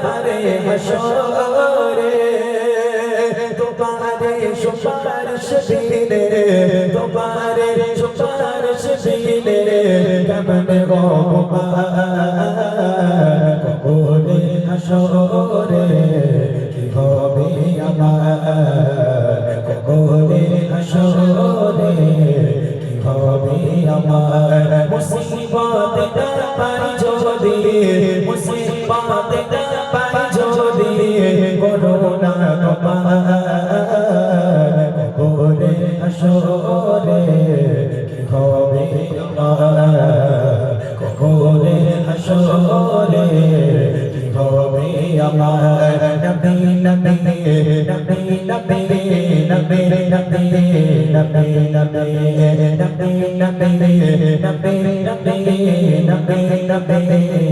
তোমারে হাসরে তোমারে সুপারিশ দিলে তোমারে সুপারিশ দিলে কেমনে গো কবরে হাসরে কি হবে আমার কবরে হাসরে কি হবে আমার মুসিবত পাই যদি মুসিবত পাই যদি করোনা তোমার কবরে হাসরে কি হবে আমার কবরে হাসরে কি হবে আমার নবী নবী নবী নবী নবী নবী নবী নবী নবী নবী নবী নবী নবী নবী